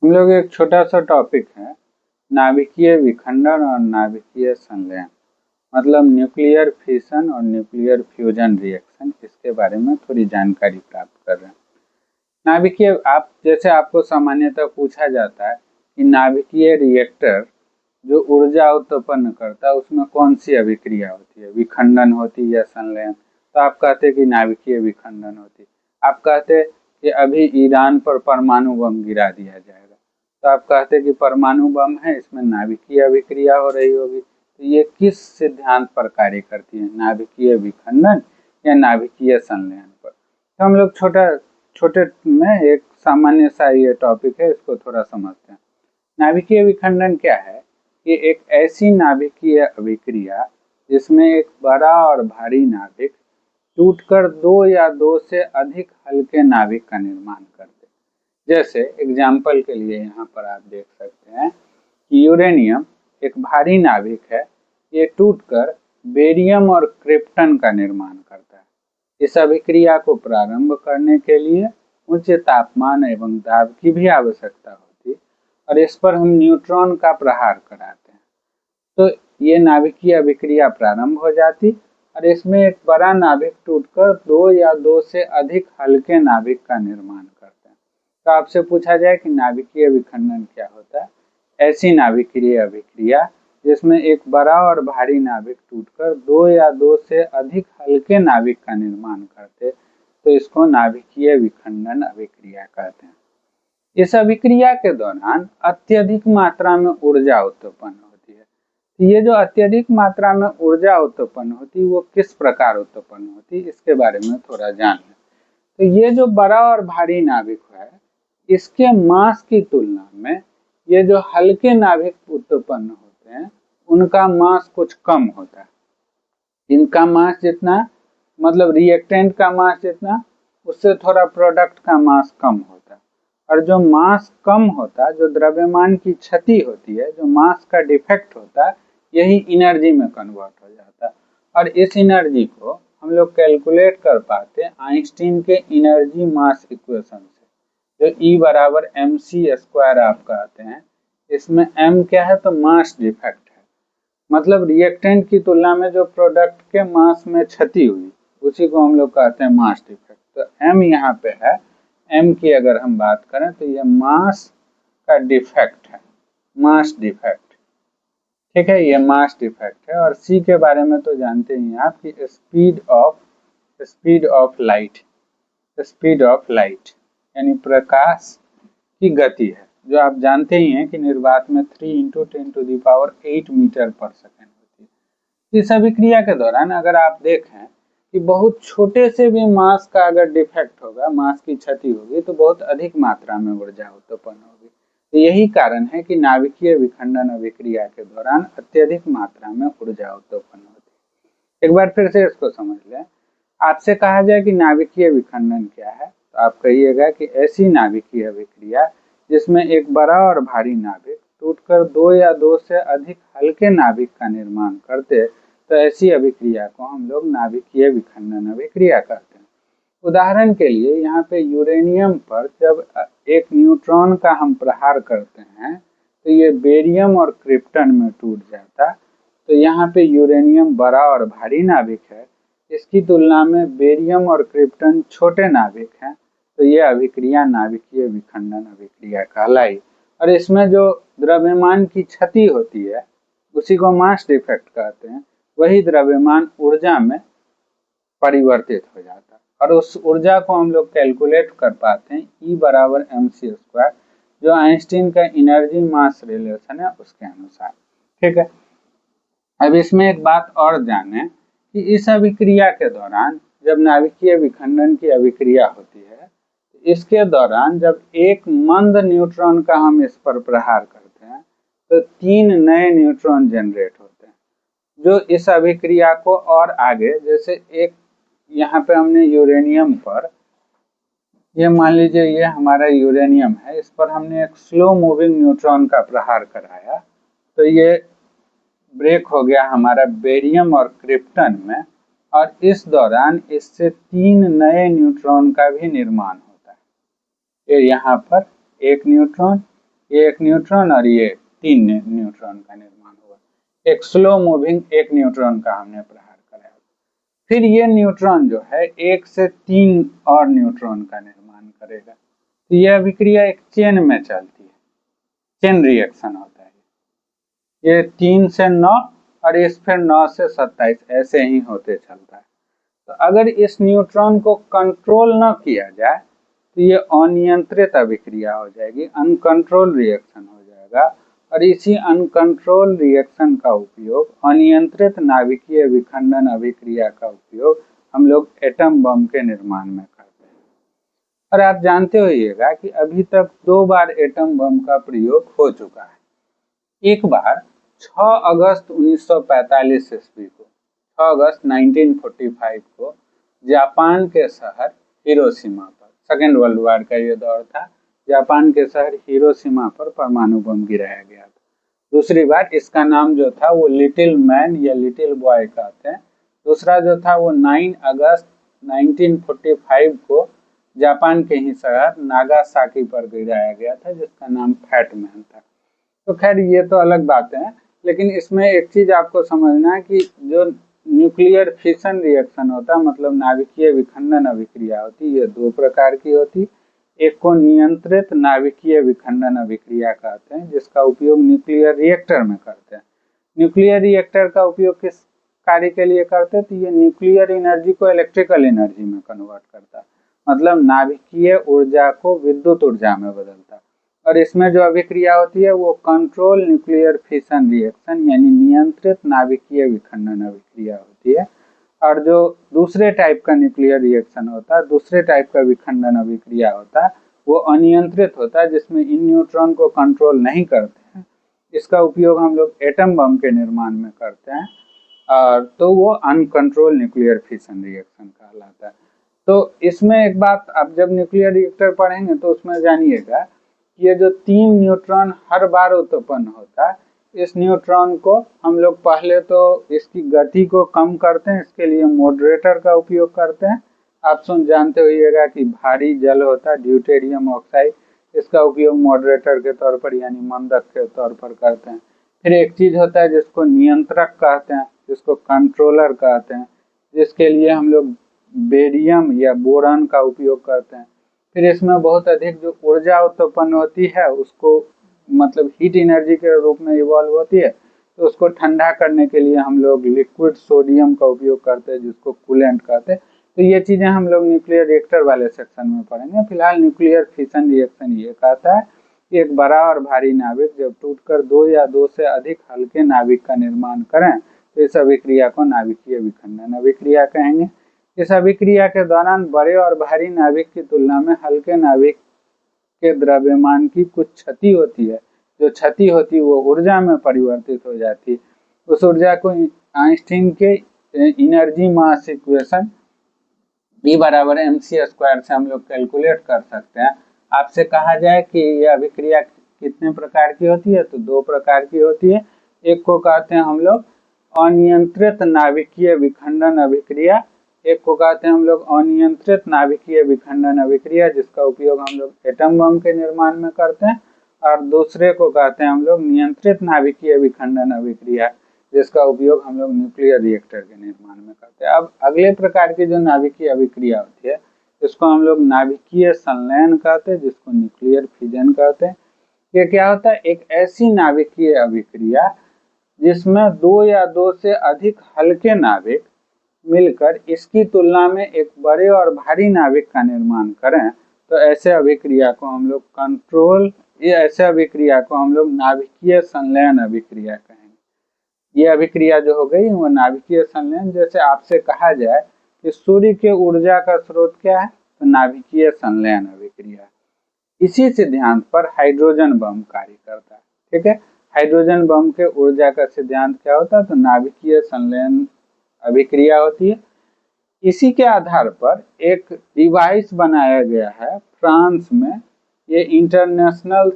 हम लोग एक छोटा सा टॉपिक है नाभिकीय विखंडन और नाभिकीय संलयन, मतलब न्यूक्लियर फिशन और न्यूक्लियर फ्यूजन रिएक्शन, इसके बारे में थोड़ी जानकारी प्राप्त कर रहे हैं। नाभिकीय जैसे आपको सामान्यतः पूछा जाता है कि नाभिकीय रिएक्टर जो ऊर्जा उत्पन्न करता है उसमें कौन सी अभिक्रिया होती है, विखंडन होती है या संलयन। तो आप कहते कि नाभिकीय विखंडन होती। आप कहते कि अभी ईरान पर परमाणु बम गिरा दिया जाएगा, तो आप कहते कि परमाणु बम है, इसमें नाभिकीय अभिक्रिया हो रही होगी। तो ये किस सिद्धांत पर कार्य करती है, नाभिकीय विखंडन या नाभिकीय संलयन पर। तो हम लोग छोटे में एक सामान्य सा ये टॉपिक है, इसको थोड़ा समझते हैं। नाभिकीय विखंडन क्या है? ये एक ऐसी नाभिकीय अभिक्रिया जिसमें एक बड़ा और भारी नाभिक टूटकर दो या दो से अधिक हल्के नाभिक का निर्माण करते। जैसे एग्जाम्पल के लिए यहाँ पर आप देख सकते हैं कि यूरेनियम एक भारी नाभिक है, ये टूटकर बेरियम और क्रिप्टन का निर्माण करता है। इस अभिक्रिया को प्रारंभ करने के लिए उच्च तापमान एवं दाब की भी आवश्यकता होती और इस पर हम न्यूट्रॉन का प्रहार कराते हैं, तो ये नाभिकीय अभिक्रिया प्रारंभ हो जाती और इसमें एक बड़ा नाभिक टूटकर दो या दो से अधिक हल्के नाभिक का निर्माण करते हैं। तो आपसे पूछा जाए कि नाभिकीय विखंडन क्या होता है? ऐसी नाभिकीय अभिक्रिया जिसमें एक बड़ा और भारी नाभिक टूटकर दो या दो से अधिक हल्के नाभिक का निर्माण करते, तो इसको नाभिकीय विखंडन अभिक्रिया कहते हैं। इस अभिक्रिया के दौरान अत्यधिक मात्रा में ऊर्जा उत्पन्न होती है। ये जो अत्यधिक मात्रा में ऊर्जा उत्पन्न होती है वो किस प्रकार उत्पन्न होती है, इसके बारे में थोड़ा जान लें। तो ये जो बड़ा और भारी नाभिक है, इसके मास की तुलना में ये जो हल्के नाभिक उत्पन्न होते हैं उनका मास कुछ कम होता है। इनका मास जितना, मतलब रिएक्टेंट का मास जितना, उससे थोड़ा प्रोडक्ट का मास कम होता है। और जो मास कम होता है, जो द्रव्यमान की क्षति होती है, जो मास का डिफेक्ट होता है, यही एनर्जी में कन्वर्ट हो जाता है। और इस एनर्जी को हम लोग कैलकुलेट कर पाते हैं आइंस्टीन के एनर्जी मास इक्वेशन से, जो E बराबर mc² आप कहते हैं। इसमें m क्या है? तो मास डिफेक्ट है, मतलब रिएक्टेंट की तुलना में जो प्रोडक्ट के मास में क्षति हुई उसी को हम लोग कहते हैं मास डिफेक्ट। तो m यहाँ पे है, m की अगर हम बात करें तो ये मास का डिफेक्ट है, मास डिफेक्ट। ठीक है, ये मास डिफेक्ट है। और c के बारे में तो जानते ही आप कि स्पीड ऑफ लाइट यानी प्रकाश की गति है, जो आप जानते ही हैं कि निर्वात में 3 × 10⁸ मीटर पर सेकेंड होती है। इस अभिक्रिया के दौरान अगर आप देखें कि बहुत छोटे से भी मास का अगर डिफेक्ट होगा, मास की क्षति होगी, तो बहुत अधिक मात्रा में ऊर्जा उत्पन्न होगी। तो यही कारण है कि नाभिकीय विखंडन अभिक्रिया के दौरान अत्यधिक मात्रा में ऊर्जा उत्पन्न होती है। एक बार फिर से इसको समझ लें। आपसे कहा जाए कि नाभिकीय विखंडन क्या है, तो आप कहिएगा कि ऐसी नाभिकीय अभिक्रिया जिसमें एक बड़ा और भारी नाभिक टूटकर दो या दो से अधिक हल्के नाभिक का निर्माण करते, तो ऐसी अभिक्रिया को हम लोग नाभिकीय विखंडन अभिक्रिया कहते हैं। उदाहरण के लिए यहाँ पे यूरेनियम पर जब एक न्यूट्रॉन का हम प्रहार करते हैं तो ये बेरियम और क्रिप्टन में टूट जाता। तो यहाँ पे यूरेनियम बड़ा और भारी नाभिक है, इसकी तुलना में बेरियम और क्रिप्टन छोटे नाभिक हैं, तो ये अभिक्रिया नाभिकीय विखंडन अभिक्रिया कहलाई। और इसमें जो द्रव्यमान की क्षति होती है उसी को मास डिफेक्ट कहते हैं, वही द्रव्यमान ऊर्जा में परिवर्तित हो जाता है और उस ऊर्जा को हम लोग कैलकुलेट कर पाते हैं E बराबर mc², जो आइंस्टीन का एनर्जी मास रिलेशन है उसके अनुसार। ठीक है, अब इसमें एक बात और जानें कि इस अभिक्रिया के दौरान जब नाभिकीय विखंडन की अभिक्रिया होती है, इसके दौरान जब एक मंद न्यूट्रॉन का हम इस पर प्रहार करते हैं तो 3 नए न्यूट्रॉन जनरेट होते हैं, जो इस अभिक्रिया को और आगे, जैसे एक यहाँ पे हमने यूरेनियम पर, ये मान लीजिए ये हमारा यूरेनियम है, इस पर हमने एक स्लो मूविंग न्यूट्रॉन का प्रहार कराया, तो ये ब्रेक हो गया हमारा बेरियम और क्रिप्टन में, और इस दौरान इससे 3 नए न्यूट्रॉन का भी निर्माण होता है। ये यहाँ पर एक न्यूट्रॉन, ये एक न्यूट्रॉन और ये 3 न्यूट्रॉन का निर्माण हुआ। एक स्लो मूविंग एक न्यूट्रॉन का हमने प्रहार कराया। फिर ये न्यूट्रॉन जो है 1 से 3 और न्यूट्रॉन का निर्माण करेगा। तो यह अभिक्रिया एक चेन में चलती है, चेन रिएक्शन होता है। ये 3 से 9 और इस फिर 9 से 27 ऐसे ही होते चलता है। तो अगर इस न्यूट्रॉन को कंट्रोल न किया जाए तो ये अनियंत्रित अभिक्रिया हो जाएगी, अनकंट्रोल रिएक्शन हो जाएगा। और इसी अनकंट्रोल रिएक्शन का उपयोग, अनियंत्रित नाभिकीय विखंडन अभिक्रिया का उपयोग हम लोग एटम बम के निर्माण में करते हैं। और आप जानते होइएगा कि अभी तक 2 बार एटम बम का प्रयोग हो चुका है। एक बार 6 अगस्त 1945 ईस्वी को, 6 अगस्त 1945 को जापान के शहर हिरोशिमा पर, सेकेंड वर्ल्ड वॉर का ये दौर था, जापान के शहर हिरोशिमा पर परमाणु बम गिराया गया था। दूसरी बार इसका नाम जो था वो लिटिल मैन या लिटिल बॉय कहते हैं। दूसरा जो था वो 9 अगस्त 1945 को जापान के ही शहर नागासाकी पर गिराया गया था, जिसका नाम फैट मैन था। तो खैर ये तो अलग बातें हैं, लेकिन इसमें एक चीज आपको समझना है कि जो न्यूक्लियर फिशन रिएक्शन होता है, मतलब नाभिकीय विखंडन अभिक्रिया होती है, ये 2 प्रकार की होती। एक को नियंत्रित नाभिकीय विखंडन अभिक्रिया कहते हैं, जिसका उपयोग न्यूक्लियर रिएक्टर में करते हैं। न्यूक्लियर रिएक्टर का उपयोग किस कार्य के लिए करते हैं? तो ये न्यूक्लियर एनर्जी को इलेक्ट्रिकल एनर्जी में कन्वर्ट करता है, मतलब नाभिकीय ऊर्जा को विद्युत ऊर्जा में बदलता है। और इसमें जो अभिक्रिया होती है वो कंट्रोल न्यूक्लियर फिशन रिएक्शन यानी नियंत्रित नाभिकीय विखंडन अभिक्रिया होती है। और जो दूसरे टाइप का न्यूक्लियर रिएक्शन होता है, दूसरे टाइप का विखंडन अभिक्रिया होता है, वो अनियंत्रित होता है, जिसमें इन न्यूट्रॉन को कंट्रोल नहीं करते हैं। इसका उपयोग हम लोग एटम बम के निर्माण में करते हैं, और तो वो अनकंट्रोल न्यूक्लियर फिशन रिएक्शन कहलाता है। तो इसमें एक बात, आप जब न्यूक्लियर रिएक्टर पढ़ेंगे तो उसमें जानिएगा ये जो 3 न्यूट्रॉन हर बार उत्पन्न होता है, इस न्यूट्रॉन को हम लोग पहले तो इसकी गति को कम करते हैं, इसके लिए मॉडरेटर का उपयोग करते हैं। आप जानते होइएगा कि भारी जल होता है ड्यूटेरियम ऑक्साइड, इसका उपयोग मॉडरेटर के तौर पर यानी मंदक के तौर पर करते हैं। फिर एक चीज होता है जिसको नियंत्रक कहते हैं, जिसको कंट्रोलर कहते हैं, जिसके लिए हम लोग बेरियम या बोरान का उपयोग करते हैं। फिर इसमें बहुत अधिक जो ऊर्जा उत्पन्न होती है उसको, मतलब हीट एनर्जी के रूप में इवॉल्व होती है, तो उसको ठंडा करने के लिए हम लोग लिक्विड सोडियम का उपयोग करते हैं, जिसको कूलेंट कहते हैं। तो ये चीज़ें हम लोग न्यूक्लियर रिएक्टर वाले सेक्शन में पढ़ेंगे। फिलहाल न्यूक्लियर फिशन रिएक्शन ये कहता है कि एक बड़ा और भारी नाभिक जब टूटकर 2 या 2 से अधिक हल्के नाभिक का निर्माण करें तो इस अभिक्रिया को नाभिकीय विखंडन अभिक्रिया कहेंगे। इस अभिक्रिया के दौरान बड़े और भारी नाभिक की तुलना में हल्के नाभिक के द्रव्यमान की कुछ क्षति होती है। जो क्षति होती है वो ऊर्जा में परिवर्तित हो जाती है। उस ऊर्जा को आइंस्टीन के एनर्जी मास इक्वेशन E बराबर mc² से हम लोग कैलकुलेट कर सकते हैं। आपसे कहा जाए कि यह अभिक्रिया कितने प्रकार की होती है, तो 2 प्रकार की होती है। एक को कहते हैं हम लोग अनियंत्रित नाभिकीय विखंडन अभिक्रिया, एक को कहते हैं हम लोग अनियंत्रित नाभिकीय विखंडन अभिक्रिया, जिसका उपयोग हम लोग एटम बम के निर्माण में करते हैं। और दूसरे को कहते हैं हम लोग नियंत्रित नाभिकीय विखंडन अभिक्रिया, जिसका उपयोग हम लोग न्यूक्लियर रिएक्टर के निर्माण में करते हैं। अब अगले प्रकार की जो नाभिकीय अभिक्रिया होती है, इसको हम लोग नाभिकीय संलयन कहते हैं, जिसको न्यूक्लियर फिजन कहते हैं। ये क्या होता है? एक ऐसी नाभिकीय अभिक्रिया जिसमें 2 या 2 से अधिक हल्के नाभिक मिलकर इसकी तुलना में एक बड़े और भारी नाभिक का निर्माण करें, तो ऐसे अभिक्रिया को हम लोग ऐसे अभिक्रिया को हम लोग नाभिकीय संलयन अभिक्रिया कहेंगे। ये अभिक्रिया जो हो गई वो नाभिकीय संलयन। जैसे आपसे कहा जाए कि सूर्य के ऊर्जा का स्रोत क्या है, तो नाभिकीय संलयन अभिक्रिया। इसी सिद्धांत पर हाइड्रोजन बम कार्य करता है। ठीक है, हाइड्रोजन बम के ऊर्जा का सिद्धांत क्या होता है, तो नाभिकीय संलयन अभिक्रिया होती है। इसी के आधार पर एक डिवाइस बनाया गया है फ्रांस में, ये इंटरनेशनल